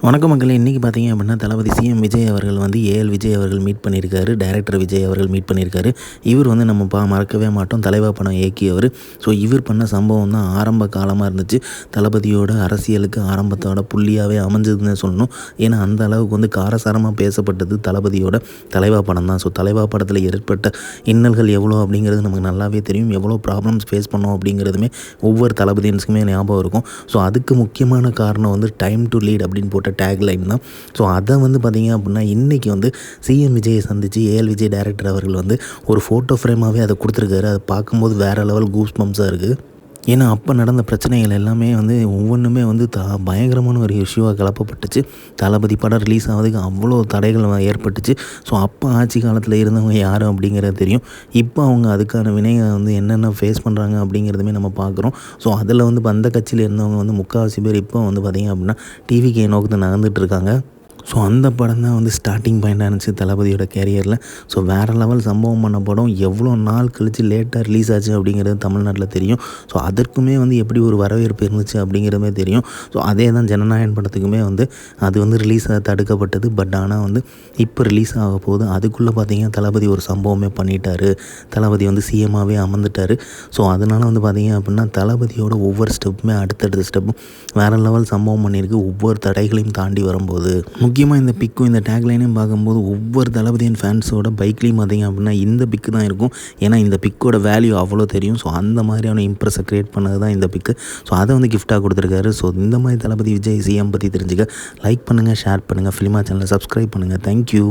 வணக்கம் மக்களே. இன்றைக்கி பார்த்தீங்க அப்படின்னா தளபதி சிஎம் விஜய் அவர்கள் வந்து ஏஎல் விஜய் அவர்கள் மீட் பண்ணியிருக்காரு. டைரக்டர் விஜய் அவர்கள் மீட் பண்ணியிருக்காரு. இவர் வந்து நம்ம மறக்கவே மாட்டோம், தலைவா படம் இயக்கியவர். ஸோ இவர் பண்ண சம்பவம் தான் ஆரம்ப காலமாக இருந்துச்சு. தளபதியோட அரசியலுக்கு ஆரம்பத்தோட புள்ளியாகவே அமைஞ்சதுன்னு சொல்லணும். ஏன்னா அந்த அளவுக்கு வந்து காரசாரமாக பேசப்பட்டது தளபதியோட தலைவா படம் தான். ஸோ தலைவா படத்தில் ஏற்பட்ட இன்னல்கள் எவ்வளோ அப்படிங்கிறது நமக்கு நல்லாவே தெரியும். எவ்வளோ ப்ராப்ளம்ஸ் ஃபேஸ் பண்ணோம் அப்படிங்கிறதுமே ஒவ்வொரு தளபதியன்ஸுக்குமே ஞாபகம் இருக்கும். ஸோ அதுக்கு முக்கியமான காரணம் வந்து டைம் டு லீட் அப்படின்னு போட்ட டேக்லைன் தான். ஸோ அதை வந்து பார்த்திங்க அப்படின்னா இன்றைக்கி வந்து சிஎம் விஜயை சந்தித்து ஏஎல் விஜய் டைரக்டர் அவர்கள் வந்து ஒரு ஃபோட்டோ ஃப்ரேமாகவே அதை கொடுத்துருக்காரு. அதை பார்க்கும்போது வேறு லெவல் கூஸ் பம்ப்ஸாக இருக்குது. ஏன்னா அப்போ நடந்த பிரச்சனைகள் எல்லாமே வந்து ஒவ்வொன்றுமே வந்து பயங்கரமான ஒரு இஷ்யூவாக கிளப்பப்பட்டுச்சு. தளபதி படம் ரிலீஸ் ஆகிறதுக்கு அவ்வளோ தடைகள் ஏற்பட்டுச்சு. ஸோ அப்போ ஆட்சி காலத்தில் இருந்தவங்க யார் அப்படிங்கிறது தெரியும். இப்போ அவங்க அதுக்கான வினையை வந்து என்னென்ன ஃபேஸ் பண்ணுறாங்க அப்படிங்கிறதுமே நம்ம பார்க்குறோம். ஸோ அதில் வந்து அந்த கட்சியில் இருந்தவங்க வந்து முக்கால்வாசி பேர் இப்போ வந்து பார்த்திங்க அப்படின்னா டிவிக்கு நோக்கத்தை நகர்ந்துட்டு இருக்காங்க. ஸோ அந்த படம் தான் வந்து ஸ்டார்டிங் பாயிண்டாக இருந்துச்சு தளபதியோட கேரியரில். ஸோ வேறு லெவல் சம்பவம் பண்ண படம் எவ்வளோ நாள் கழித்து லேட்டாக ரிலீஸ் ஆச்சு அப்படிங்கிறது தமிழ்நாட்டில் தெரியும். ஸோ அதற்குமே வந்து எப்படி ஒரு வரவேற்பு இருந்துச்சு அப்படிங்கிறதுமே தெரியும். ஸோ அதே தான் ஜனநாயகன் படத்துக்குமே வந்து அது வந்து ரிலீஸ் ஆக தடுக்கப்பட்டது. பட் ஆனால் வந்து இப்போ ரிலீஸ் ஆக போகுது. அதுக்குள்ளே பார்த்திங்கன்னா தளபதி ஒரு சம்பவமே பண்ணிட்டார். தளபதி வந்து சிஎம்மாகவே அமர்ந்துட்டார். ஸோ அதனால் வந்து பார்த்திங்க அப்படின்னா தளபதியோட ஒவ்வொரு ஸ்டெப்புமே அடுத்தடுத்த ஸ்டெப்பும் வேறு லெவல் சம்பவம் பண்ணியிருக்கு. ஒவ்வொரு தடைகளையும் தாண்டி வரும்போது முக்கியமாக இந்த பிக்கும் இந்த டேக்லைனையும் பார்க்கும்போது ஒவ்வொரு தளபதியின் ஃபேன்ஸோட பைக்லேயும் பார்த்திங்க அப்படின்னா இந்த பிக்கு தான் இருக்கும். ஏன்னா இந்த பிக்கோட வேல்யூ அவ்வளோ தெரியும். ஸோ அந்த மாதிரியான இம்ப்ரெஸை க்ரியேட் பண்ணது தான் இந்த பிக்கு. ஸோ அதை வந்து கிஃப்டாக கொடுத்துருக்காரு. ஸோ இந்த மாதிரி தளபதி விஜய் சிஎம் பற்றி தெரிஞ்சுக்க லைக் பண்ணுங்கள், ஷேர் பண்ணுங்கள், ஃபிலிமா சேனலை சப்ஸ்கிரைப் பண்ணுங்கள். தேங்க்யூ.